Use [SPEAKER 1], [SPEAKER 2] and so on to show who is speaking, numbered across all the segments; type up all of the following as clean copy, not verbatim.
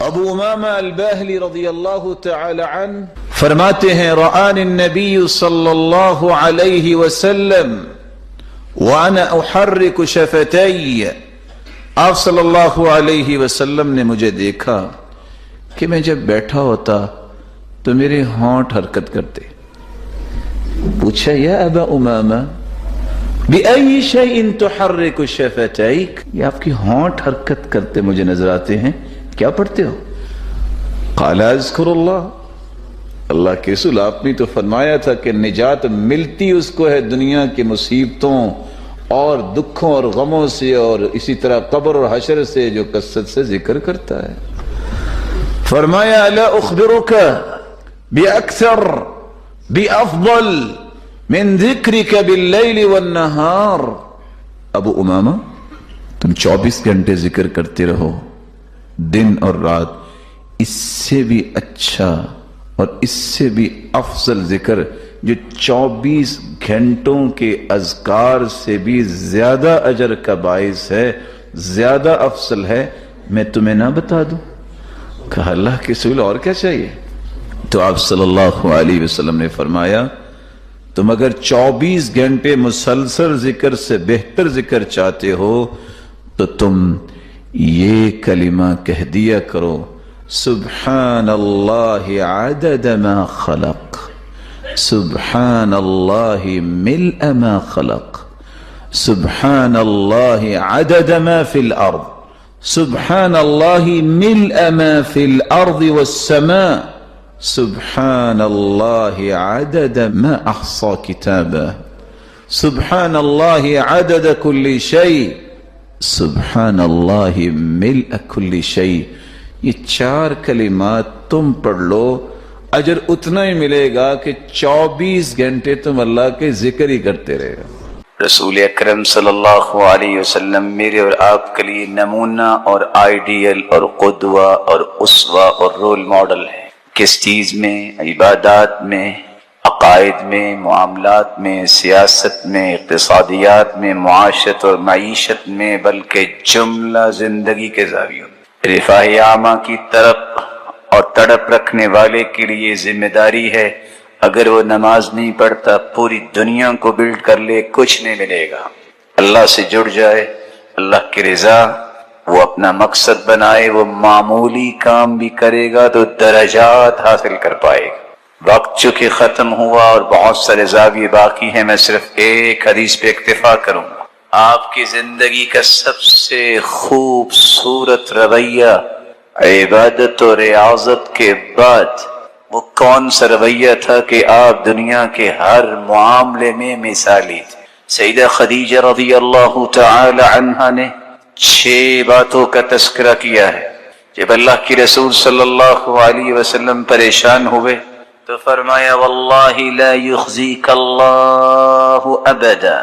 [SPEAKER 1] ابو امامہ الباہلی رضی اللہ تعالی عنہ فرماتے ہیں رآنی النبی صلی اللہ علیہ وسلم وانا احرک شفتی، آپ صلی اللہ علیہ وسلم نے مجھے دیکھا کہ میں جب بیٹھا ہوتا تو میرے ہونٹ حرکت کرتے۔ پوچھا یا ابا امامہ بأي شيء تحرك شفتيك، یہ آپ کی ہونٹ حرکت کرتے مجھے نظر آتے ہیں، کیا پڑھتے ہو؟ قال اذکر اللہ، اللہ کے رسول آپ نے تو فرمایا تھا کہ نجات ملتی اس کو ہے دنیا کی مصیبتوں اور دکھوں اور غموں سے، اور اسی طرح قبر اور حشر سے جو کثرت سے ذکر کرتا ہے۔ فرمایا الا اخبرک باکثر بافضل من ذکرک باللیل والنہار، ابو امامہ تم 24 گھنٹے ذکر کرتے رہو دن اور رات، اس سے بھی اچھا اور اس سے بھی افضل ذکر جو 24 گھنٹوں کے اذکار سے بھی زیادہ اجر کا باعث ہے، زیادہ افضل ہے، میں تمہیں نہ بتا دوں؟ کہا اللہ کے رسول اور کیا چاہیے؟ تو آپ صلی اللہ علیہ وسلم نے فرمایا تم اگر 24 گھنٹے مسلسل ذکر سے بہتر ذکر چاہتے ہو تو تم یہ کلمہ کہہ دیا کرو، سبحان اللہ عدد ما خلق، سبحان اللہ ملء ما خلق، سبحان اللہ عدد ما فی الارض، سبحان اللہ ملء ما فی الارض والسماء، سبحان اللہ عدد ما احصى کتابہ، سبحان اللہ عدد کل شیء، سبحان اللہ ملء کل شیء۔ یہ 4 کلمات تم پڑھ لو، اجر اتنا ہی ملے گا کہ 24 گھنٹے تم اللہ کے ذکر ہی کرتے رہے گا۔
[SPEAKER 2] رسول اکرم صلی اللہ علیہ وسلم میرے اور آپ کے لیے نمونہ اور آئیڈیل اور قدوہ اور اسوہ اور رول ماڈل ہے۔ کس چیز میں؟ عبادات میں، عقائد میں، معاملات میں، سیاست میں، اقتصادیات میں، معاشرت اور معیشت میں، بلکہ جملہ زندگی کے زاویوں میں۔ رفاہ عامہ کی طرف اور تڑپ رکھنے والے کے لیے ذمہ داری ہے، اگر وہ نماز نہیں پڑھتا پوری دنیا کو بلڈ کر لے کچھ نہیں ملے گا۔ اللہ سے جڑ جائے، اللہ کی رضا وہ اپنا مقصد بنائے، وہ معمولی کام بھی کرے گا تو درجات حاصل کر پائے گا۔ وقت چونکہ ختم ہوا اور بہت سارے زاویے باقی ہیں، میں صرف ایک حدیث پہ اکتفا کروں گا۔ آپ کی زندگی کا سب سے خوبصورت رویہ عبادت و ریاضت کے بعد وہ کون سا رویہ تھا کہ آپ دنیا کے ہر معاملے میں مثالی تھے؟ سیدہ خدیجہ رضی اللہ تعالی عنہا نے 6 باتوں کا تذکرہ کیا ہے۔ جب اللہ کی رسول صلی اللہ علیہ وسلم پریشان ہوئے تو فرمایا واللہ لا یخزیک اللہ ابدا،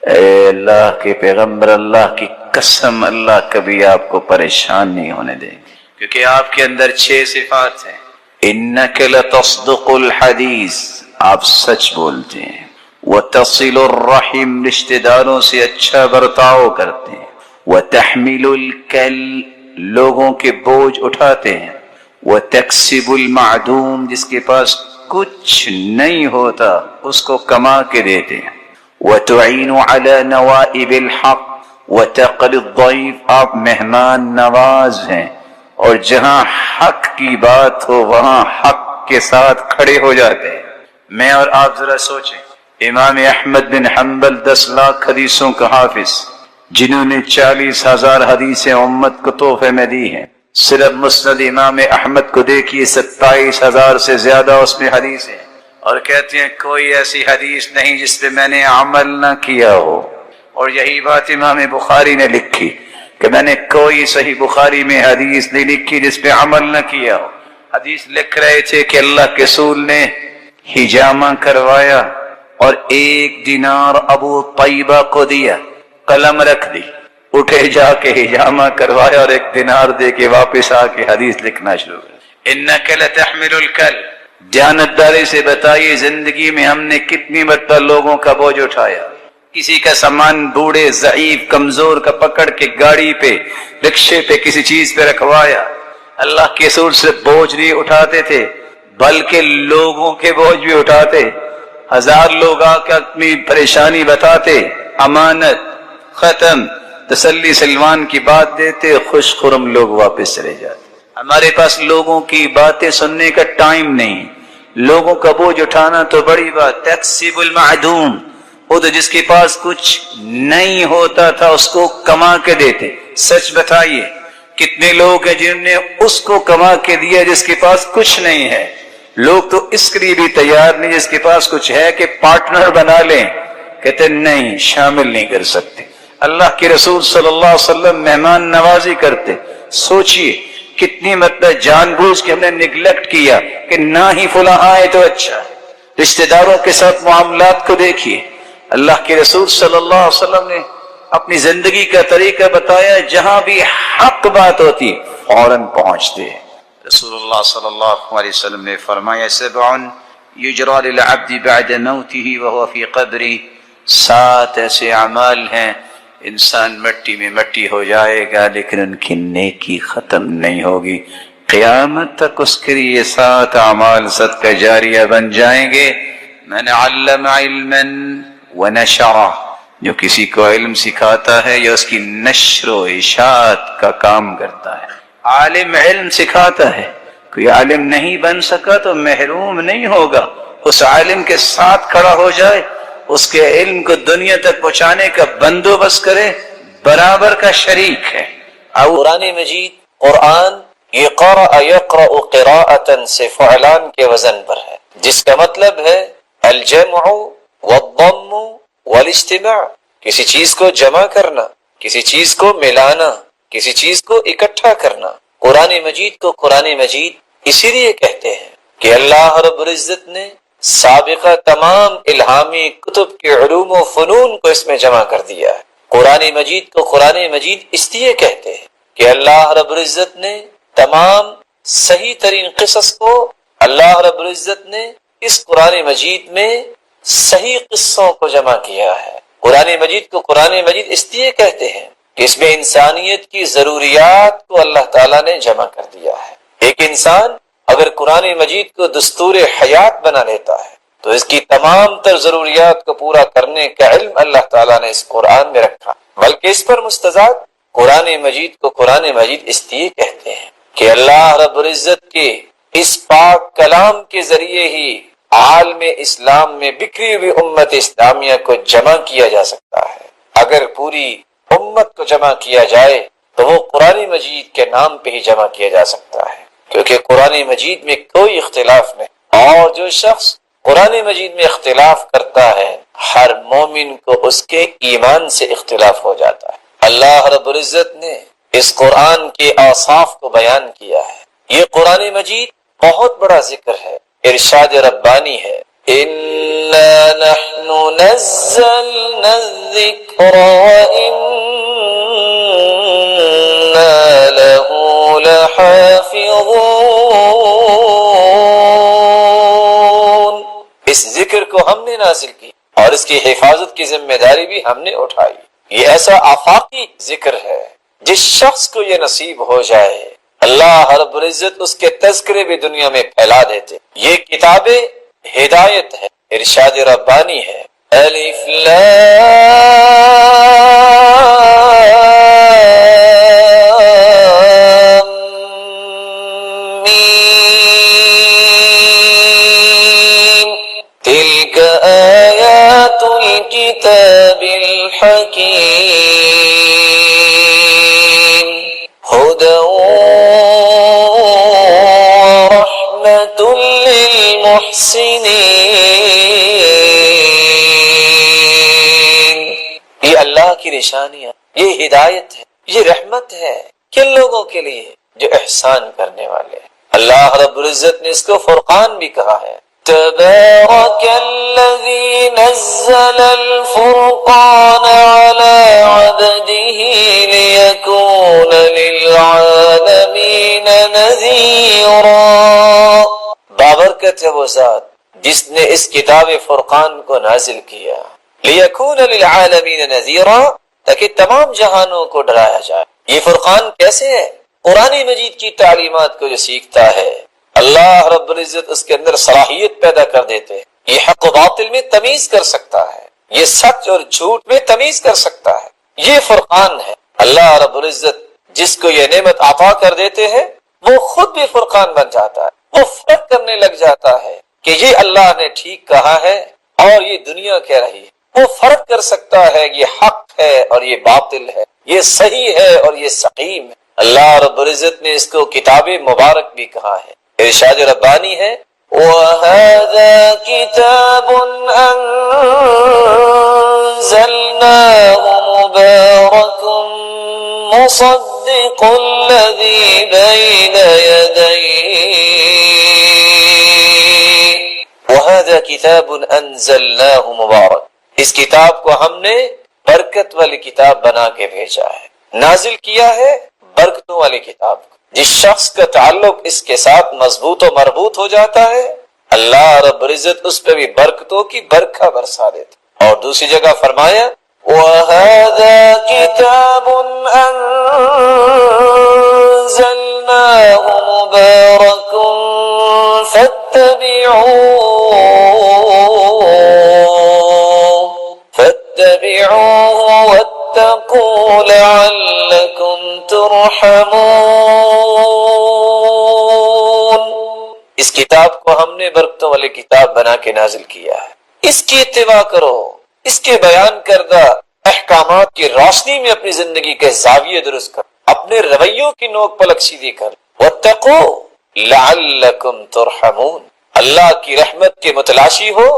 [SPEAKER 2] اے اللہ کے پیغمبر، اللہ کی قسم اللہ کبھی آپ کو پریشان نہیں ہونے دیں گے، کیونکہ آپ کے اندر 6 صفات ہیں۔ انک لتصدق الحدیث، آپ سچ بولتے ہیں، وتصل الرحم، رشتہ داروں سے اچھا برتاؤ کرتے ہیں، وتحمل الکل، لوگوں کے بوجھ اٹھاتے ہیں، وتکسب المعدوم، جس کے پاس کچھ نہیں ہوتا اس کو کما کے دیتے ہیں، وتعین علی نوائب الحق، وتقری الضیف، آپ مہمان نواز ہیں اور جہاں حق کی بات ہو وہاں حق کے ساتھ کھڑے ہو جاتے ہیں۔ میں اور آپ ذرا سوچیں، امام احمد بن حنبل 10 لاکھ حدیثوں کا حافظ، جنہوں نے 40,000 حدیثیں امت کو تحفے میں دی ہیں، صرف مسند امام احمد کو دیکھیے 27,000 سے زیادہ اس میں حدیث ہیں، اور کہتے ہیں کوئی ایسی حدیث نہیں جس پہ میں نے عمل نہ کیا ہو۔ اور یہی بات امام بخاری نے لکھی کہ میں نے کوئی صحیح بخاری میں حدیث نہیں لکھی جس پہ عمل نہ کیا ہو۔ حدیث لکھ رہے تھے کہ اللہ کے رسول نے حجامہ کروایا اور 1 دینار ابو طیبہ کو دیا، قلم رکھ دی، اٹھے جا کے حجامہ کروایا اور 1 دینار دے کے واپس آ کے حدیث لکھنا شروع کر۔ انک لتحمل الکل، دیانتداری سے بتائیے زندگی میں ہم نے کتنی مرتبہ لوگوں کا بوجھ اٹھایا، کسی کا سامان بوڑھے ضعیف کمزور کا پکڑ کے گاڑی پہ رکشے پہ کسی چیز پہ رکھوایا، اللہ کے رسول سے بوجھ نہیں اٹھاتے تھے بلکہ لوگوں کے بوجھ بھی اٹھاتے. 1000 لوگ آ کے اپنی پریشانی بتاتے، امانت ختم، تسلی سلمان کی بات دیتے، خوش خرم لوگ واپس چلے جاتے. ہمارے پاس لوگوں کی باتیں سننے کا ٹائم نہیں. لوگوں کا بوجھ اٹھانا تو بڑی بات. تکسب المعدوم، وہ تو جس کے پاس کچھ نہیں ہوتا تھا اس کو کما کے دیتے. سچ بتائیے کتنے لوگ ہیں جنہوں نے اس کو کما کے دیا جس کے پاس کچھ نہیں ہے. لوگ تو اس کے لیے بھی تیار نہیں جس کے پاس کچھ ہے کہ پارٹنر بنا لیں، کہتے نہیں، شامل نہیں کر سکتے. اللہ کے رسول صلی اللہ علیہ وسلم مہمان نوازی کرتے. سوچئے کتنی مطلب جان بوجھ کے ہم نے نیگلیکٹ کیا کہ نہ ہی فلاں آئے تو اچھا ہے. رشتہ داروں کے ساتھ معاملات کو دیکھیے. اللہ کے رسول صلی اللہ علیہ وسلم نے اپنی زندگی کا طریقہ بتایا، جہاں بھی حق بات ہوتی فوراً پہنچتے. رسول اللہ صلی اللہ علیہ وسلم نے فرمایا 7 یجرى للعبد بعد موته وهو في قبره. 7 ایسے اعمال ہیں انسان مٹی میں مٹی ہو جائے گا لیکن ان کی نیکی ختم نہیں ہوگی. قیامت تک اس کے لیے 7 اعمال صدقہ جاریہ بن جائیں گے. من علم علما ونشرہ، جو کسی کو علم سکھاتا ہے یا اس کی نشر و اشاعت کا کام کرتا ہے. عالم علم سکھاتا ہے، کوئی عالم نہیں بن سکا تو محروم نہیں ہوگا. اس عالم کے ساتھ کھڑا ہو جائے، اس کے علم کو دنیا تک پہنچانے کا بندوبست کرے، برابر کا شریک ہے.
[SPEAKER 3] قرآن مجید، قرآن یہ قرأ یقرأ قراءة سے فعلان کے وزن پر ہے، جس کا مطلب ہے الجمع والضم والاجتماع. کسی چیز کو جمع کرنا، کسی چیز کو ملانا، کسی چیز کو اکٹھا کرنا. قرآن مجید کو قرآن مجید اسی لیے کہتے ہیں کہ اللہ رب العزت نے سابقہ تمام الہامی کتب کے علوم و فنون کو اس میں جمع کر دیا ہے. قرآن مجید کو قرآن مجید اس لیے کہتے ہیں کہ اللہ رب العزت نے تمام صحیح ترین قصص کو اللہ رب العزت نے اس قرآن مجید میں صحیح قصوں کو جمع کیا ہے. قرآن مجید کو قرآن مجید اس لیے کہتے ہیں کہ اس میں انسانیت کی ضروریات کو اللہ تعالیٰ نے جمع کر دیا ہے. ایک انسان اگر قرآن مجید کو دستور حیات بنا لیتا ہے تو اس کی تمام تر ضروریات کو پورا کرنے کا علم اللہ تعالیٰ نے اس قرآن میں رکھا. بلکہ اس پر مستضاد قرآن مجید کو قرآن مجید اس لیے کہتے ہیں کہ اللہ رب العزت کے اس پاک کلام کے ذریعے ہی عالم اسلام میں بکھری ہوئی امت اسلامیہ کو جمع کیا جا سکتا ہے. اگر پوری امت کو جمع کیا جائے تو وہ قرآن مجید کے نام پہ ہی جمع کیا جا سکتا ہے، کیونکہ قرآن مجید میں کوئی اختلاف نہیں. اور جو شخص قرآن مجید میں اختلاف کرتا ہے ہر مومن کو اس کے ایمان سے اختلاف ہو جاتا ہے. اللہ رب العزت نے اس قرآن کے اوصاف کو بیان کیا ہے. یہ قرآن مجید بہت بڑا ذکر ہے، ارشاد ربانی ہے. اِنَّا نَحْنُ نَزَّلْنَا الذِّكْرَ وَإِنَّا لَهُ لَحَافِظُونَ. اس ذکر کو ہم نے نازل کی اور اس کی حفاظت کی ذمہ داری بھی ہم نے اٹھائی. یہ ایسا آفاقی ذکر ہے جس شخص کو یہ نصیب ہو جائے اللہ رب العزت اس کے تذکرے بھی دنیا میں پھیلا دیتے. یہ کتاب ہدایت ہے، ارشاد ربانی ہے. الف لام میم تلک آیات الکتاب الحکیم ہدی ورحمۃ للمحسنین. یہ اللہ کی نشانیاں، یہ ہدایت ہے، یہ رحمت ہے کن لوگوں کے لیے؟ جو احسان کرنے والے ہیں. اللہ رب العزت نے اس کو فرقان بھی کہا ہے. تبارك الذي نزل الفرقان على عبده ليكون للعالمين نذيرا. بابرکت ہے وہ ذات جس نے اس کتاب فرقان کو نازل کیا. ليكون للعالمين نذيرا، تاکہ تمام جہانوں کو ڈرایا جائے. یہ فرقان کیسے ہے؟ قرآن مجید کی تعلیمات کو جو سیکھتا ہے اللہ رب العزت اس کے اندر صلاحیت پیدا کر دیتے ہیں. یہ حق و باطل میں تمیز کر سکتا ہے، یہ سچ اور جھوٹ میں تمیز کر سکتا ہے. یہ فرقان ہے. اللہ رب العزت جس کو یہ نعمت عطا کر دیتے ہیں وہ خود بھی فرقان بن جاتا ہے. وہ فرق کرنے لگ جاتا ہے کہ یہ اللہ نے ٹھیک کہا ہے اور یہ دنیا کہہ رہی ہے. وہ فرق کر سکتا ہے یہ حق ہے اور یہ باطل ہے، یہ صحیح ہے اور یہ سقیم ہے. اللہ رب العزت نے اس کو کتاب مبارک بھی کہا ہے. ارشاد ربانی ہے وَهَذَا كِتَابٌ أَنزَلْنَاهُ مُبَارَكٌ مُصَدِّقُ الَّذِي بَيْنَ يَدَيْهِ وَهَذَا كِتَابٌ أَنزَلْنَاهُ مُبَارَكٌ. اس کتاب کو ہم نے برکت والی کتاب بنا کے بھیجا ہے، نازل کیا ہے برکتوں والی کتاب کو. جس شخص کا تعلق اس کے ساتھ مضبوط و مربوط ہو جاتا ہے اللہ رب العزت اس پہ بھی برکتوں کی برکھا برسا دیتا. اور دوسری جگہ فرمایا وَهَذَا كِتَابٌ أَنزَلْنَاهُ مُبَارَكٌ فَاتَّبِعُوهُ وَاتَّقُوا لَعَلَّكُمْ تُرْحَمُونَ. اس کتاب کو ہم نے برکتوں والی کتاب بنا کے نازل کیا ہے. اس کی اتباع کرو، اس کے بیان کردہ احکامات کی روشنی میں اپنی زندگی کے زاویے درست کرو، اپنے رویوں کی نوک پلک سیدھی کرو. وَاتَّقُوا لَعَلَّكُمْ تُرْحَمُونَ. اللہ کی رحمت کے متلاشی ہو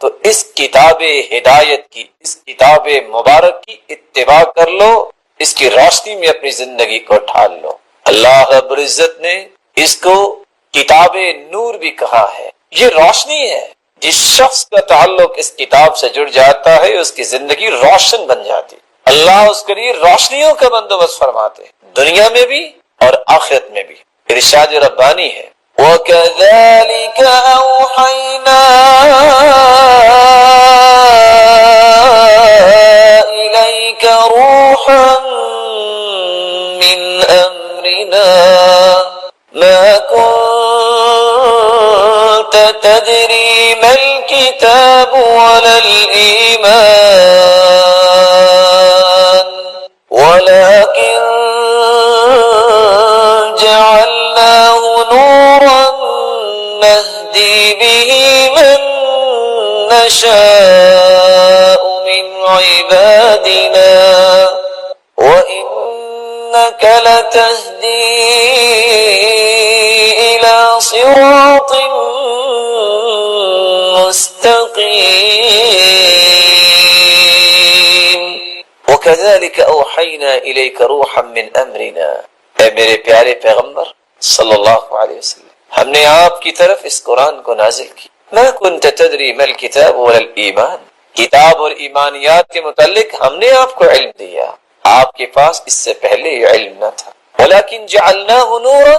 [SPEAKER 3] تو اس کتاب ہدایت کی، اس کتاب مبارک کی اتباع کر لو، اس کی روشنی میں اپنی زندگی کو ڈھال لو. اللہ رب العزت نے اس کو کتاب نور بھی کہا ہے. یہ روشنی ہے. جس شخص کا تعلق اس کتاب سے جڑ جاتا ہے اس کی زندگی روشن بن جاتی. اللہ اس کے لیے روشنیوں کا بندوبست فرماتے ہیں، دنیا میں بھی اور آخرت میں بھی. ارشاد ربانی ہے وَكَذَلِكَ أَوْحَيْنَا إِلَيْكَ رُوحًا مِّنْ أَمْرِنَا مَا كُنْتَ تَدْرِي مَا الْكِتَابُ وَلَا الْإِيمَانُ وَلَكِنْ جَعَلْنَاهُ نُورًا نَهْدِي بِهِ مَن نَّشَاءُ مِنْ عِبَادِنَا وَإِنَّكَ لَتَهْدِي إِلَى صِرَاطٍ مُسْتَقِيمٍ. وَكَذَلِكَ أَوْحَيْنَا إِلَيْكَ رُوحًا مِّنْ أَمْرِنَا. اے میرے پیارے پیغمبر صلی اللہ علیہ وسلم، ہم نے آپ کی طرف اس قرآن کو نازل کی. مَا كُنْتَ تَدْرِي مَا الْكِتَابُ وَلَا الْإِيمَانُ. کتاب اور ایمانیات کے متعلق ہم نے آپ کو علم دیا، آپ کے پاس اس سے پہلے یہ علم نہ تھا. وَلَكِنْ جَعَلْنَاهُ نُورًا.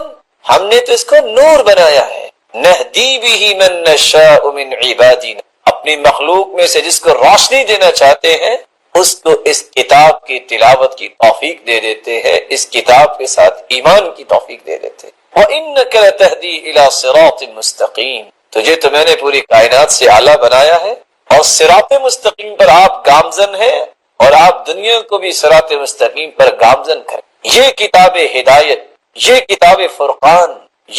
[SPEAKER 3] ہم نے تو اس کو نور بنایا ہے. نَهْدِي بِهِ مَن نَّشَاءُ مِنْ عِبَادِنَا. اپنی مخلوق میں سے جس کو روشنی دینا چاہتے ہیں اس کو اس کتاب کی تلاوت کی توفیق دے دیتے ہیں، اس کتاب کے ساتھ ایمان کی توفیق دے دیتے ہیں. وَإِنَّكَ لَتَهْدِي إِلَى صِرَاطٍ مُسْتَقِيمٍ. تجھے تو میں نے پوری کائنات سے اعلیٰ بنایا ہے اور صراط مستقیم پر آپ گامزن ہیں اور آپ دنیا کو بھی صراط مستقیم پر گامزن کریں. یہ کتاب ہدایت، یہ کتاب فرقان،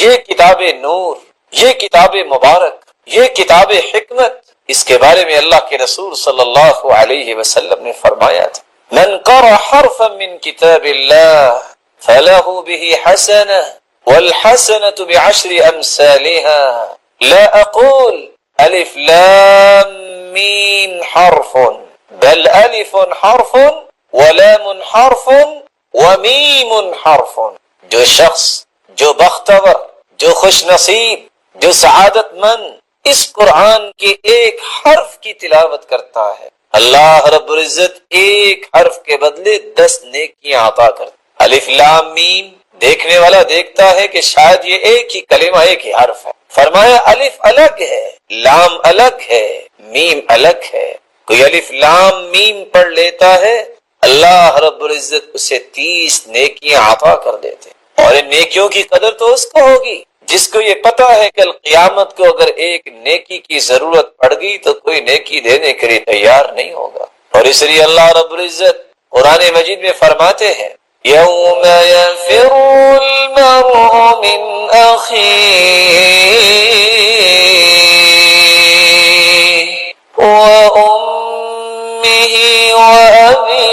[SPEAKER 3] یہ کتاب نور، یہ کتاب مبارک، یہ کتاب حکمت، اس کے بارے میں اللہ کے رسول صلی اللہ علیہ وسلم نے فرمایا تھا من قرأ حرفا من کتاب اللہ فله به حسنة والحسنة بعشر أمثالها لا أقول ألف لام ميم حرف بل ألف حرف ولام حرف ومیم حرف. جو شخص، جو بختور، جو خوش نصیب، جو سعادت مند اس قرآن کے ایک حرف کی تلاوت کرتا ہے اللہ رب العزت ایک حرف کے بدلے 10 نیکیاں عطا کرتا. الف لام میم، دیکھنے والا دیکھتا ہے کہ شاید یہ ایک ہی کلمہ، ایک ہی حرف ہے. فرمایا الف الگ ہے، لام الگ ہے، میم الگ ہے. کوئی الف لام میم پڑھ لیتا ہے اللہ رب العزت اسے 30 نیکیاں عطا کر دیتے. اور ان نیکیوں کی قدر تو اس کو ہوگی جس کو یہ پتا ہے کہ قیامت کو اگر ایک نیکی کی ضرورت پڑ گئی تو کوئی نیکی دینے کے لیے تیار نہیں ہوگا. اور اس لیے اللہ رب العزت قرآن مجید میں فرماتے ہیں یوم یفر المرء من اخیہ وامہ وابیہ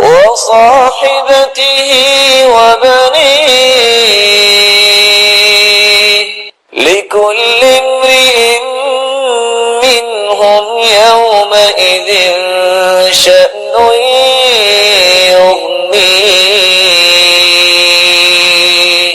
[SPEAKER 3] وصاحبته وبنيه لكل امرئ منهم يومئذ شأن يغنيه.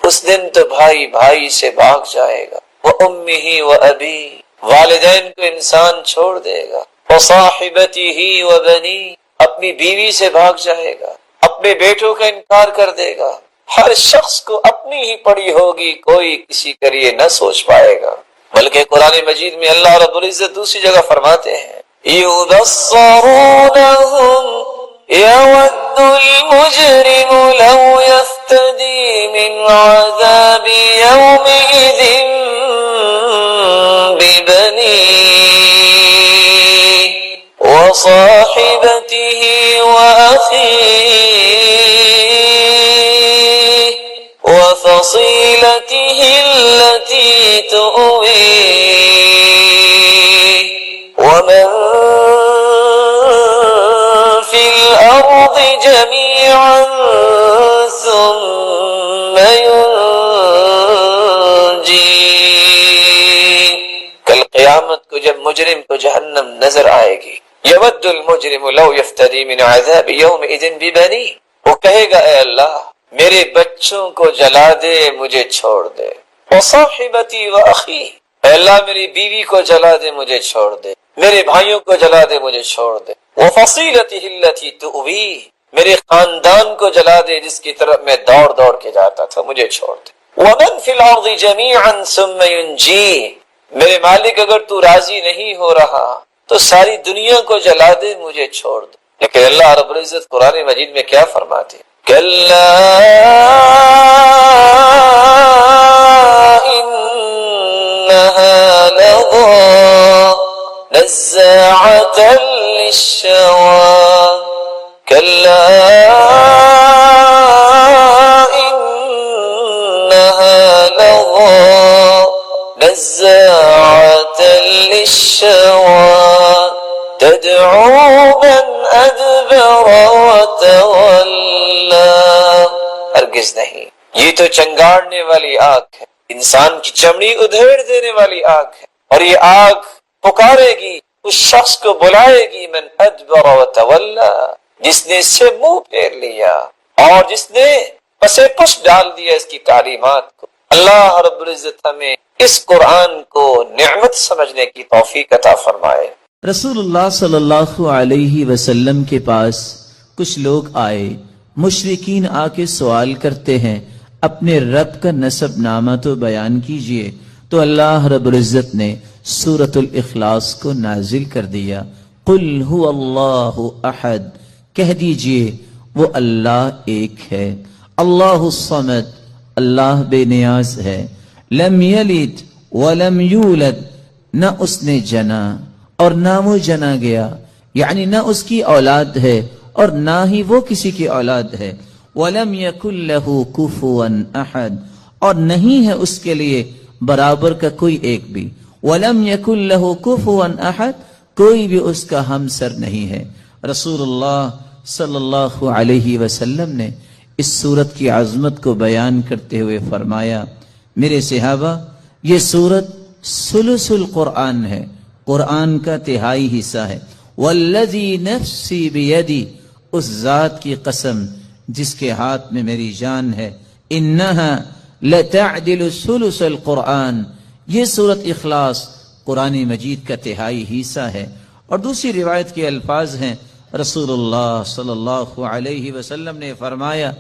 [SPEAKER 3] اس دن تو بھائی بھائی سے بھاگ جائے گا. وَأُمِّهِ وَأَبِيهِ والدین کو انسان چھوڑ دے گا. وَصَاحِبَتِهِ وَبَنِيهِ اپنی بیوی سے بھاگ جائے گا. اپنے بیٹوں کا انکار کر دے گا. ہر شخص کو اپنی ہی پڑی ہوگی, کوئی کسی کے لیے نہ سوچ پائے گا. بلکہ قرآن مجید میں اللہ رب العزت دوسری جگہ فرماتے ہیں يُبَصَّرُونَهُمْ يَوَدُّ الْمُجْرِمُ لَوْ يَفْتَدِي مِنْ عَذَابِ يَوْمِئِذٍ بِبَنِيهِ وصاحبته وأخيه وفصيلته التي تؤويه ومن في الأرض جميعا ثم ينجيه. کل قیامت کو جب مجرم کو جہنم نظر آئے گی یود المجرم لو یفتدی من عذاب یومئذ ببنی, وہ کہے گا اے اللہ میرے بچوں کو جلا دے, مجھے چھوڑ دے. وصاحبتی واخی اے اللہ میری بیوی کو جلا دے, مجھے چھوڑ دے. میرے بھائیوں کو جلا دے, مجھے چھوڑ دے. وفصیلتی التی تؤوی میرے خاندان کو جلا دے جس کی طرف میں دوڑ دوڑ کے جاتا تھا, مجھے چھوڑ دے. ومن فی الارض جمیعا ثم ینجی میرے مالک اگر تو راضی نہیں ہو رہا تو ساری دنیا کو جلا دے, مجھے چھوڑ دے. لیکن اللہ رب العزت قرآن مجید میں کیا فرماتے ہیں کلا انہا لظى نزاعة للشوى کلا انہا لظى نزاعة للشوى تدعو من ادبر وتولى. ہرگز نہیں, یہ تو چنگاڑنے والی آگ ہے, انسان کی چمڑی ادھیڑ دینے والی آگ ہے. اور یہ آگ پکارے گی, اس شخص کو بلائے گی من ادبر وتولى جس نے اس سے منہ پھیر لیا اور جس نے پسے پش ڈال دیا اس کی تعلیمات کو. اللہ رب العزت ہمیں اس قرآن کو نعمت سمجھنے کی توفیق عطا فرمائے.
[SPEAKER 1] رسول اللہ صلی اللہ علیہ وسلم کے پاس کچھ لوگ آئے. مشرکین آ کے سوال کرتے ہیں اپنے رب کا نسب نامہ تو بیان کیجئے. تو اللہ رب العزت نے سورۃ الاخلاص کو نازل کر دیا. قل هو اللہ احد کہہ دیجئے وہ اللہ ایک ہے. اللہ الصمد اللہ بے نیاز ہے. لم یلد ولم یولد نہ اس نے جنا اور نہ وہ جنا گیا, یعنی نہ اس کی اولاد ہے اور نہ ہی وہ کسی کی اولاد ہے. وَلَمْ يَكُنْ لَهُ كُفُوًا أَحَدٌ اور نہیں ہے اس کے لیے برابر کا کوئی ایک بھی. وَلَمْ يَكُنْ لَهُ كُفُوًا أَحَدٌ کوئی بھی اس کا ہمسر نہیں ہے. رسول اللہ صلی اللہ علیہ وسلم نے اس سورت کی عظمت کو بیان کرتے ہوئے فرمایا میرے صحابہ یہ سورت ثلث القرآن ہے, قرآن کا تہائی حصہ ہے. والذی نفسی بیدی اس ذات کی قسم جس کے ہاتھ میں میری جان ہے. انہا لتعدل ثلث القرآن یہ سورت اخلاص قرآن مجید کا تہائی حصہ ہے. اور دوسری روایت کے الفاظ ہیں رسول اللہ صلی اللہ علیہ وسلم نے فرمایا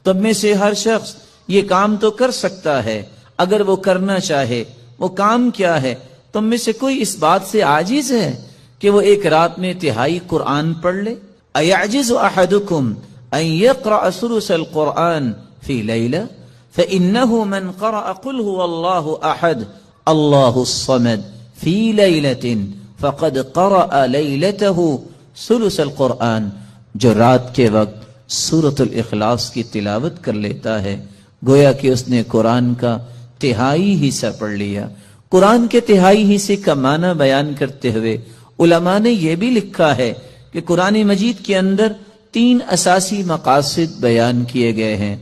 [SPEAKER 1] تم میں سے ہر شخص یہ کام تو کر سکتا ہے اگر وہ کرنا چاہے. وہ کام کیا ہے؟ تم میں سے کوئی اس بات سے عاجز ہے کہ وہ ایک رات میں تہائی قرآن پڑھ لے؟ أيعجز أحدكم أن يقرأ ثلث القرآن في ليلة فإنه من قرأ قل هو الله أحد الله الصمد في ليلة فقد قرأ ليلته ثلث القرآن. جو رات کے وقت سورۃ الاخلاص کی تلاوت کر لیتا ہے گویا کہ اس نے قرآن کا تہائی حصہ پڑھ لیا. قرآن کے تہائی حصے کا معنی بیان کرتے ہوئے علماء نے یہ بھی لکھا ہے کہ قرآن مجید کے اندر 3 اساسی مقاصد بیان کیے گئے ہیں.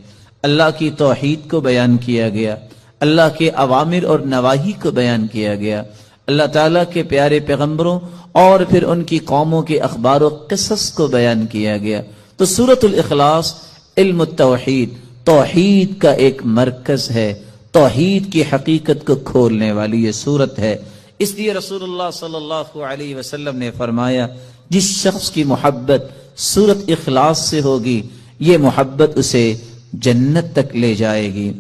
[SPEAKER 1] اللہ کی توحید کو بیان کیا گیا، اللہ کے اوامر اور نواہی کو بیان کیا گیا، اللہ تعالیٰ کے پیارے پیغمبروں اور پھر ان کی قوموں کے اخبار و قصص کو بیان کیا گیا. تو سورۃ الاخلاص علم التوحید، توحید کا ایک مرکز ہے، توحید کی حقیقت کو کھولنے والی یہ سورت ہے. اس لیے رسول اللہ صلی اللہ علیہ وسلم نے فرمایا جس شخص کی محبت سورۃ اخلاص سے ہوگی یہ محبت اسے جنت تک لے جائے گی.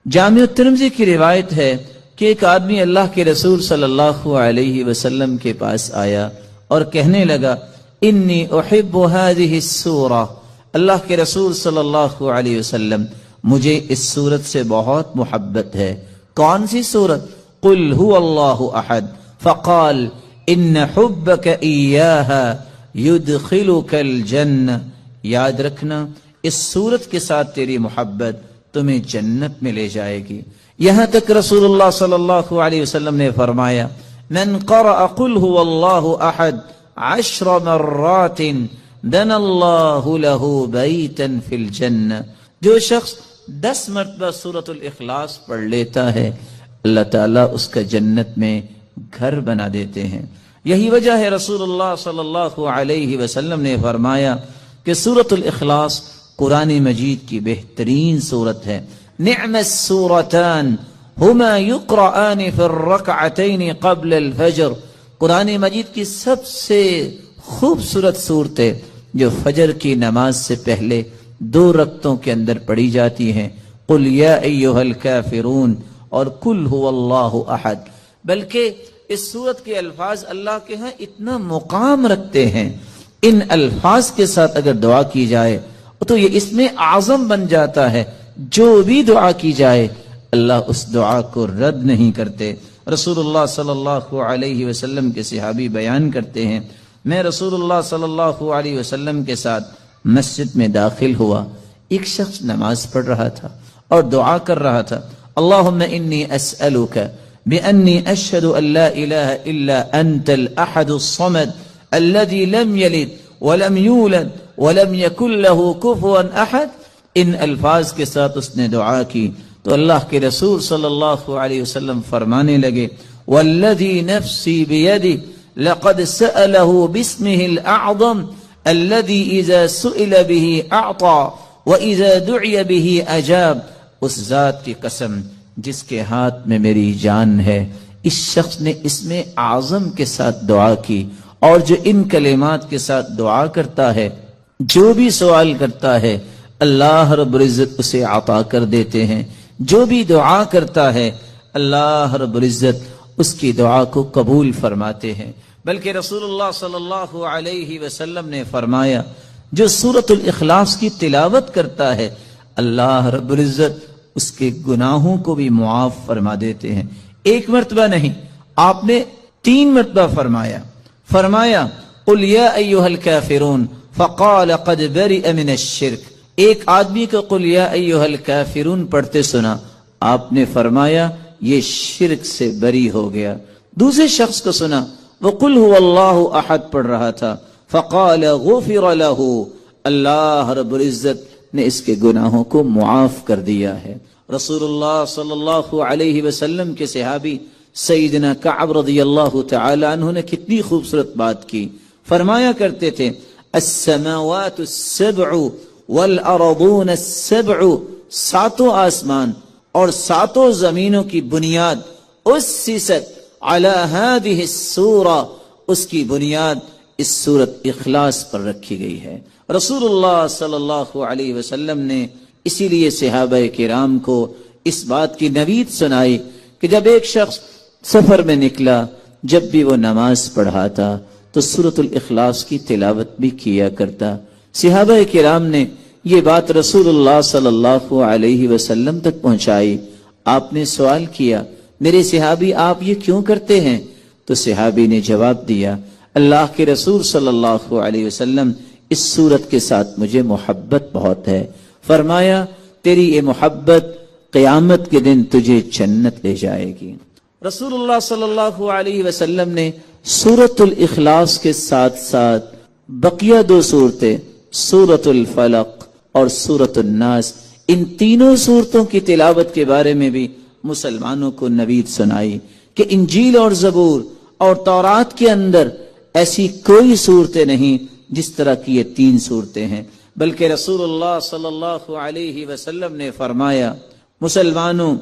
[SPEAKER 1] جامع ترمذی کی روایت ہے کہ ایک آدمی اللہ کے رسول صلی اللہ علیہ وسلم کے پاس آیا اور کہنے لگا انی احب هذه السورہ، اللہ کے رسول صلی اللہ علیہ وسلم مجھے اس سورت سے بہت محبت ہے. کون سی سورت؟ قل هو اللہ احد. فقال ان حبک ایاها یدخلک الجنہ. یاد رکھنا اس سورت کے ساتھ تیری محبت تمہیں جنت میں لے جائے گی. یہاں تک رسول اللہ صلی اللہ علیہ وسلم نے فرمایا من قرأ قل هو اللہ احد 10 مرات بنى اللہ له بیتا فی الجنہ. جو شخص 10 مرتبہ سورۃ الاخلاص پڑھ لیتا ہے اللہ تعالیٰ اس کا جنت میں گھر بنا دیتے ہیں. یہی وجہ ہے رسول اللہ صلی اللہ علیہ وسلم نے فرمایا کہ سورۃ الاخلاص قرآن مجید کی بہترین سورت ہے. نعم السورتان ہما یقرآن فی الرکعتین قبل الفجر. قرآن مجید کی سب سے خوبصورت صورتیں جو فجر کی نماز سے پہلے 2 رکعتوں کے اندر پڑھی جاتی ہیں. قل یا ایھا الکافرون اور قل هو اللہ احد. بلکہ اس سورت کے الفاظ اللہ کے ہاں اتنا مقام رکھتے ہیں، ان الفاظ کے ساتھ اگر دعا کی جائے تو یہ اس میں اعظم بن جاتا ہے. جو بھی دعا کی جائے اللہ اس دعا کو رد نہیں کرتے. رسول اللہ صلی اللہ علیہ وسلم کے صحابی بیان کرتے ہیں میں رسول اللہ صلی اللہ علیہ وسلم کے ساتھ مسجد میں داخل ہوا، ایک شخص نماز پڑھ رہا تھا اور دعا کر رہا تھا اللہم انی اسألک بأنی اشہد ان لا الہ الا انت الاحد الصمد الذي لم يلد ولم يولد ولم يكن له كفوا احد. ان الفاظ کے ساتھ اس نے دعا کی تو اللہ کے رسول صلی اللہ علیہ وسلم فرمانے لگے والذی نفسی بیدہ لقد سأله باسمه الأعظم الذي اذا سئل به اعطى واذا دعي به اجاب. اس ذات کی قسم جس کے ہاتھ میں میری جان ہے، اس شخص نے اسم اعظم کے ساتھ دعا کی اور جو ان کلمات کے ساتھ دعا کرتا ہے جو بھی سوال کرتا ہے اللہ رب العزت اسے عطا کر دیتے ہیں. جو بھی دعا کرتا ہے اللہ رب العزت اس کی دعا کو قبول فرماتے ہیں. بلکہ رسول اللہ صلی اللہ علیہ وسلم نے فرمایا جو سورۃ الاخلاص کی تلاوت کرتا ہے اللہ رب العزت اس کے گناہوں کو بھی معاف فرما دیتے ہیں. 1 مرتبہ نہیں، آپ نے 3 مرتبہ فرمایا قل یا ایھا الکافرون فقال قد برئ من الشرک. ایک آدمی کو قل یا ایھا الکافرون پڑھتے سنا، آپ نے فرمایا یہ شرک سے بری ہو گیا. دوسرے شخص کو سنا وہ قل هو اللہ احد پڑھ رہا تھا، فقال غفر له، اللہ رب العزت نے اس کے گناہوں کو معاف کر دیا ہے. رسول اللہ صلی اللہ علیہ وسلم کے صحابی سیدنا کعب رضی اللہ تعالی عنہ نے کتنی خوبصورت بات کی. فرمایا کرتے تھے السماوات السبع والارضون السبع، 7 آسمان اور 7 زمینوں کی بنیاد اسست علی هذه السورہ، اس کی بنیاد اس سورت اخلاص پر رکھی گئی ہے. رسول اللہ صلی اللہ علیہ وسلم نے اسی لیے صحابہ کرام کو اس بات کی نوید سنائی کہ جب ایک شخص سفر میں نکلا جب بھی وہ نماز پڑھاتا تو سورۃ الاخلاص کی تلاوت بھی کیا کرتا۔ صحابہ کرام نے یہ بات رسول اللہ صلی اللہ علیہ وسلم تک پہنچائی۔ آپ نے سوال کیا، میرے صحابی آپ یہ کیوں کرتے ہیں؟ تو صحابی نے جواب دیا، اللہ کے رسول صلی اللہ علیہ وسلم اس سورت کے ساتھ مجھے محبت بہت ہے، فرمایا تیری یہ محبت قیامت کے دن تجھے جنت لے جائے گی۔ رسول اللہ صلی اللہ علیہ وسلم نے سورۃ الاخلاص کے ساتھ ساتھ بقیہ دو صورتیں سورۃ الفلق اور سورۃ الناس، ان تینوں صورتوں کی تلاوت کے بارے میں بھی مسلمانوں کو نوید سنائی کہ انجیل اور زبور اور تورات کے اندر ایسی کوئی صورتیں نہیں جس طرح کی یہ تین صورتیں ہیں، بلکہ رسول اللہ صلی اللہ علیہ وسلم نے فرمایا مسلمانوں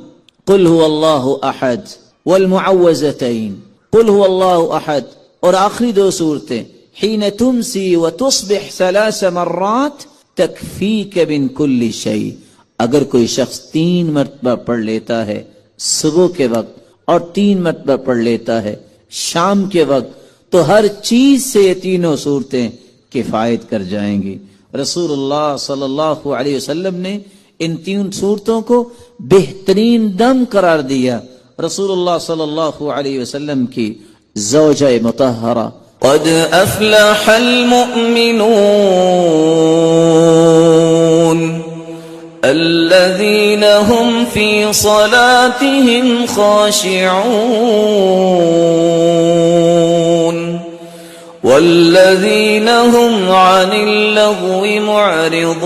[SPEAKER 1] قل هو اللہ احد والمعوذتین، قل هو اللہ احد اور آخری دو صورتیں حین تمسی وتصبح 3 مرات تکفیک من کل شیء، اگر کوئی شخص 3 مرتبہ پڑھ لیتا ہے صبح کے وقت اور 3 مرتبہ پڑھ لیتا ہے شام کے وقت تو ہر چیز سے یہ تینوں صورتیں کفایت کر جائیں گی۔ رسول اللہ صلی اللہ علیہ وسلم نے ان تین صورتوں کو بہترین دم قرار دیا۔ رسول اللہ صلی اللہ علیہ وسلم کی زوجہ مطہرہ
[SPEAKER 4] قد افلح المؤمنون الذين هم في صلاتهم خاشعون والذين هم عن اللغو معرضون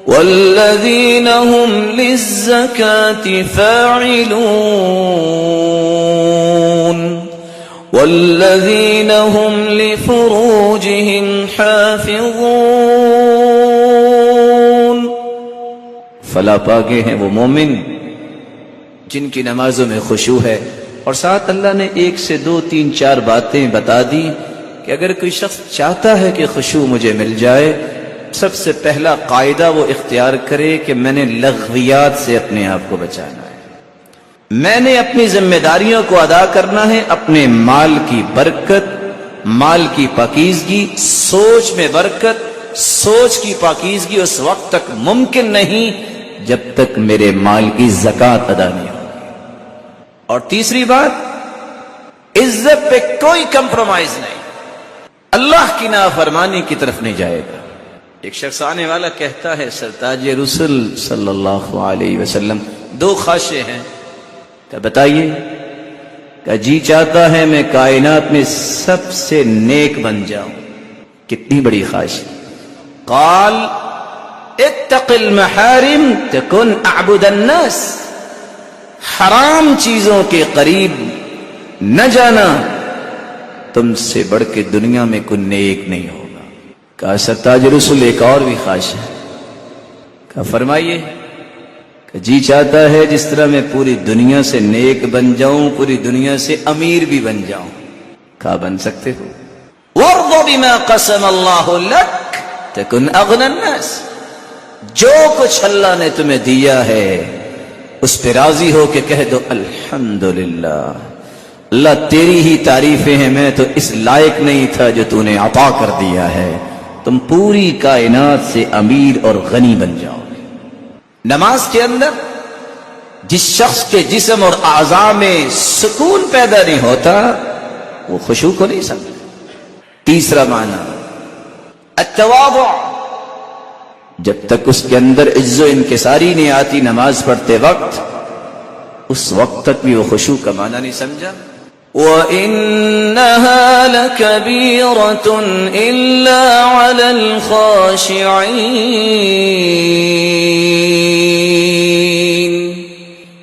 [SPEAKER 4] والذين هم للزكاة فاعلون والذين هم لفروجهم حافظون۔
[SPEAKER 1] فلا پاکے ہیں وہ مومن جن کی نمازوں میں خشوع ہے، اور ساتھ اللہ نے 1 سے 2 3 4 باتیں بتا دی کہ اگر کوئی شخص چاہتا ہے کہ خشوع مجھے مل جائے، سب سے پہلا قاعدہ وہ اختیار کرے کہ میں نے لغویات سے اپنے آپ کو بچانا ہے، میں نے اپنی ذمہ داریوں کو ادا کرنا ہے، اپنے مال کی برکت، مال کی پاکیزگی، سوچ میں برکت، سوچ کی پاکیزگی اس وقت تک ممکن نہیں جب تک میرے مال کی زکوٰۃ ادا نہیں ہو۔ اور تیسری بات، عزت پہ کوئی کمپرومائز نہیں، اللہ کی نافرمانی کی طرف نہیں جائے گا۔ ایک شخص آنے والا کہتا ہے سرتاج رسول صلی اللہ علیہ وسلم 2 خواہشیں ہیں، کہ بتائیے؟ کہ جی چاہتا ہے میں کائنات میں سب سے نیک بن جاؤں۔ کتنی بڑی خواہش! قال اتق المحارم تکن اعبد الناس، حرام چیزوں کے قریب نہ جانا، تم سے بڑھ کے دنیا میں کوئی نیک نہیں ہوگا۔ کہا سرتاج رسول ایک اور بھی خواہش ہے، کہا فرمائیے؟ کہ جی چاہتا ہے جس طرح میں پوری دنیا سے نیک بن جاؤں، پوری دنیا سے امیر بھی بن جاؤں۔ کہا بن سکتے ہو؟ وارض بما قسم اللہ لک تکن اغنى الناس، جو کچھ اللہ نے تمہیں دیا ہے اس پہ راضی ہو کے کہہ دو الحمدللہ، اللہ تیری ہی تعریفیں ہیں، میں تو اس لائق نہیں تھا جو تو نے عطا کر دیا ہے۔ تم پوری کائنات سے امیر اور غنی بن جاؤ۔ نماز کے اندر جس شخص کے جسم اور اعضاء میں سکون پیدا نہیں ہوتا وہ خشوع کو نہیں سمجھتا۔ تیسرا معنی التواضع، جب تک اس کے اندر عز و انکساری نہیں آتی نماز پڑھتے وقت، اس وقت تک بھی وہ خشوع کا معنی نہیں سمجھا۔
[SPEAKER 4] وَإِنَّهَا لَكَبِيرَةٌ إِلَّا عَلَى الْخَاشِعِينَ،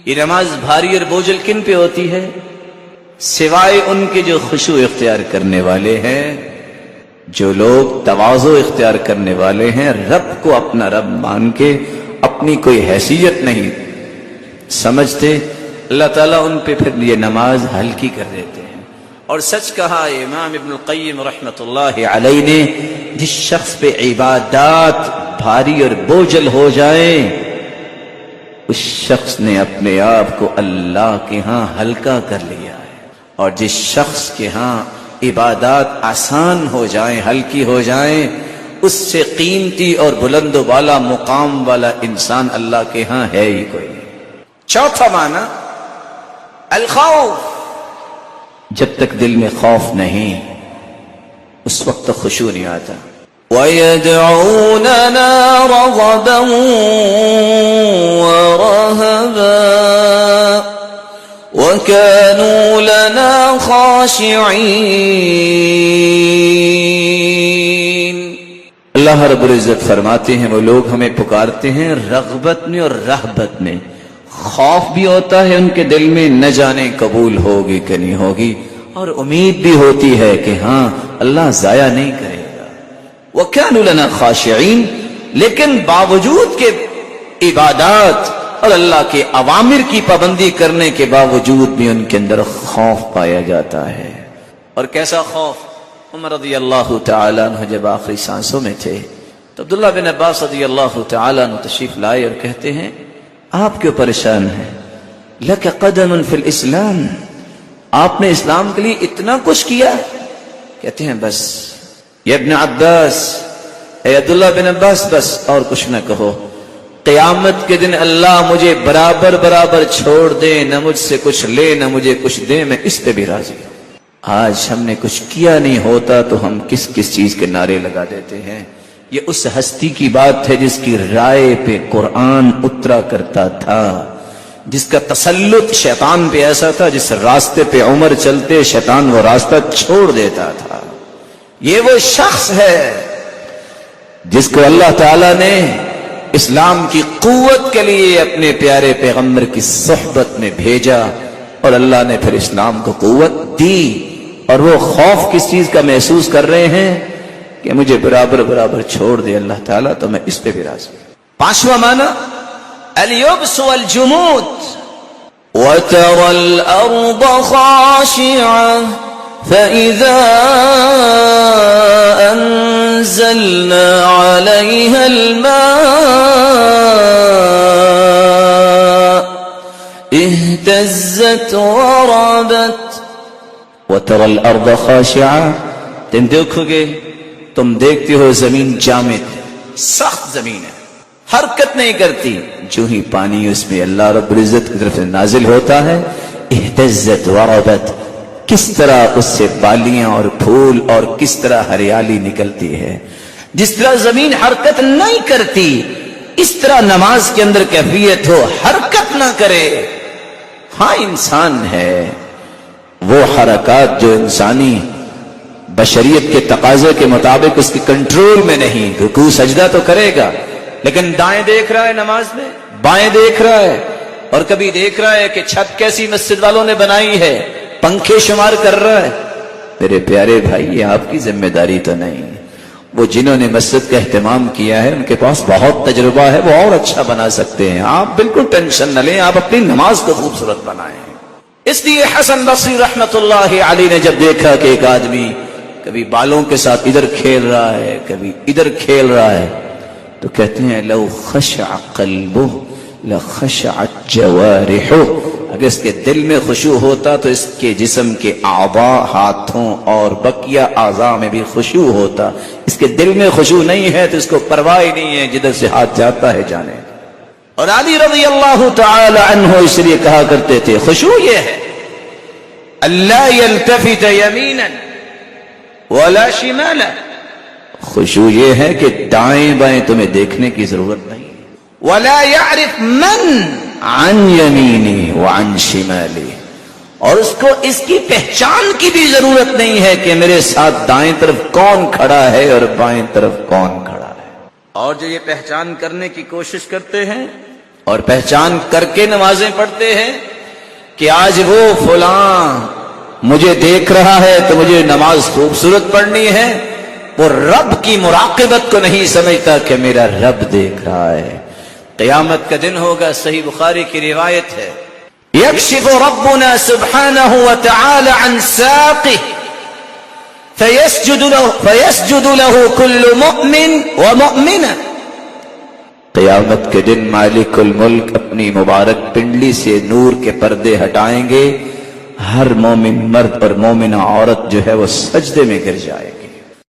[SPEAKER 1] یہ نماز بھاری اور بوجھل کن پہ ہوتی ہے؟ سوائے ان کے جو خشوع اختیار کرنے والے ہیں، جو لوگ تواضع اختیار کرنے والے ہیں، رب کو اپنا رب مان کے اپنی کوئی حیثیت نہیں سمجھتے، اللہ تعالیٰ ان پہ پھر یہ نماز ہلکی کر دیتے ہیں۔ اور سچ کہا امام ابن القیم رحمۃ اللہ علیہ نے، جس شخص پہ عبادات بھاری اور بوجھل ہو جائیں اس شخص نے اپنے آپ کو اللہ کے ہاں ہلکا کر لیا ہے۔ اور جس شخص کے ہاں عبادات آسان ہو جائیں، ہلکی ہو جائیں، اس سے قیمتی اور بلند و بالا مقام والا انسان اللہ کے ہاں ہے ہی کوئی نہیں۔ چوتھا معنی الخوف، جب تک دل میں خوف نہیں اس وقت تک خشوع نہیں آتا۔
[SPEAKER 4] وَيَدْعُونَنَا رَغَبًا وَرَهَبًا وَكَانُوا لَنَا خَاشِعِينَ۔
[SPEAKER 1] اللہ رب العزت فرماتے ہیں وہ لوگ ہمیں پکارتے ہیں رغبت میں اور رہبت میں، خوف بھی ہوتا ہے ان کے دل میں، نہ جانے قبول ہوگی کہ نہیں ہوگی، اور امید بھی ہوتی ہے کہ ہاں اللہ ضائع نہیں کرے گا۔ وَكَانُوا لَنَا خَاشِعِينَ، لیکن باوجود کے عبادات اور اللہ کے اوامر کی پابندی کرنے کے باوجود بھی ان کے اندر خوف پایا جاتا ہے۔ اور کیسا خوف؟ عمر رضی اللہ تعالیٰ عنہ جب آخری سانسوں میں تھے تو عبداللہ بن عباس رضی اللہ تعالیٰ عنہ تشریف لائے اور کہتے ہیں آپ کیوں پریشان ہیں؟ لَكَ قَدَمٌ فِي الْإِسْلَامِ، آپ نے اسلام کے لیے اتنا کچھ کیا؟ کہتے ہیں بس یا ابن عباس، اے عبداللہ بن عباس، بس اور کچھ نہ کہو، قیامت کے دن اللہ مجھے برابر برابر چھوڑ دے، نہ مجھ سے کچھ لے نہ مجھے کچھ دے، میں اس پہ بھی راضی ہوں۔ آج ہم نے کچھ کیا نہیں ہوتا تو ہم کس کس چیز کے نعرے لگا دیتے ہیں۔ یہ اس ہستی کی بات ہے جس کی رائے پہ قرآن اترا کرتا تھا، جس کا تسلط شیطان پہ ایسا تھا جس راستے پہ عمر چلتے شیطان وہ راستہ چھوڑ دیتا تھا۔ یہ وہ شخص ہے جس کو اللہ تعالیٰ نے اسلام کی قوت کے لیے اپنے پیارے پیغمبر کی صحبت میں بھیجا، اور اللہ نے پھر اسلام کو قوت دی، اور وہ خوف کس چیز کا محسوس کر رہے ہیں کہ مجھے برابر برابر چھوڑ دے اللہ تعالیٰ تو میں اس پہ بھی راضی ہوں۔ پانچواں معنی اليبس والجمود،
[SPEAKER 4] وَتَرَى الْأَرْضَ خَاشِعَةً فَإِذَا أَنزَلْنَا عَلَيْهَا الْمَاءَ اهْتَزَّتْ وَرَبَتْ۔
[SPEAKER 1] وَتَرَى الْأَرْضَ خَاشِعَةً، تم دیکھو گے، تم دیکھتے ہو زمین جامد ہے، سخت زمین ہے، حرکت نہیں کرتی، جو ہی پانی اس میں اللہ رب العزت کی طرف سے نازل ہوتا ہے اہتزت وربت، کس طرح اس سے بالیاں اور پھول اور کس طرح ہریالی نکلتی ہے۔ جس طرح زمین حرکت نہیں کرتی اس طرح نماز کے اندر کیفیت ہو، حرکت نہ کرے۔ ہاں انسان ہے، وہ حرکات جو انسانی بشریت کے تقاضے کے مطابق اس کی کنٹرول میں نہیں، رکوع سجدہ تو کرے گا لیکن دائیں دیکھ رہا ہے نماز میں، بائیں دیکھ رہا ہے، اور کبھی دیکھ رہا ہے کہ چھت کیسی مسجد والوں نے بنائی ہے، پنکھے شمار کر رہا ہے۔ میرے پیارے بھائی یہ آپ کی ذمہ داری تو نہیں، وہ جنہوں نے مسجد کا اہتمام کیا ہے ان کے پاس بہت تجربہ ہے، وہ اور اچھا بنا سکتے ہیں، آپ بالکل ٹینشن نہ لیں، آپ اپنی نماز کو خوبصورت بنائیں۔ اس لیے حسن بصری رحمت اللہ علیہ نے جب دیکھا کہ ایک آدمی کبھی بالوں کے ساتھ ادھر کھیل رہا ہے کبھی ادھر کھیل رہا ہے تو کہتے ہیں لو خشع قلبہ لخشعت جوارحہ، اگر اس کے دل میں خشوع ہوتا تو اس کے جسم کے اعضاء، ہاتھوں اور بقیہ اعضاء میں بھی خشوع ہوتا۔ اس کے دل میں خشوع نہیں ہے تو اس کو پرواہ نہیں ہے، جدھر سے ہاتھ جاتا ہے جانے۔ اور علی رضی اللہ تعالی عنہ اس لیے کہا کرتے تھے خشوع یہ ہے اللہ یلتفت یمینا ولا شمالا، خشوع یہ ہے کہ دائیں بائیں تمہیں دیکھنے کی ضرورت نہیں، ولا يعرف من عن یمینی وعن شمالی، اور اس کو اس کی پہچان کی بھی ضرورت نہیں ہے کہ میرے ساتھ دائیں طرف کون کھڑا ہے اور بائیں طرف کون کھڑا ہے۔ اور جو یہ پہچان کرنے کی کوشش کرتے ہیں اور پہچان کر کے نمازیں پڑھتے ہیں کہ آج وہ فلاں مجھے دیکھ رہا ہے تو مجھے نماز خوبصورت پڑھنی ہے، وہ رب کی مراقبت کو نہیں سمجھتا کہ میرا رب دیکھ رہا ہے۔ قیامت کا دن ہوگا، صحیح بخاری کی روایت ہے، یکشف ربنا سبحانہ وتعالی عن ساقہ فیسجد له کل مؤمن ومؤمنہ، قیامت کے دن مالک الملک اپنی مبارک پنڈلی سے نور کے پردے ہٹائیں گے،
[SPEAKER 2] ہر مومن مرد اور مومنہ عورت جو ہے وہ سجدے میں گر جائے.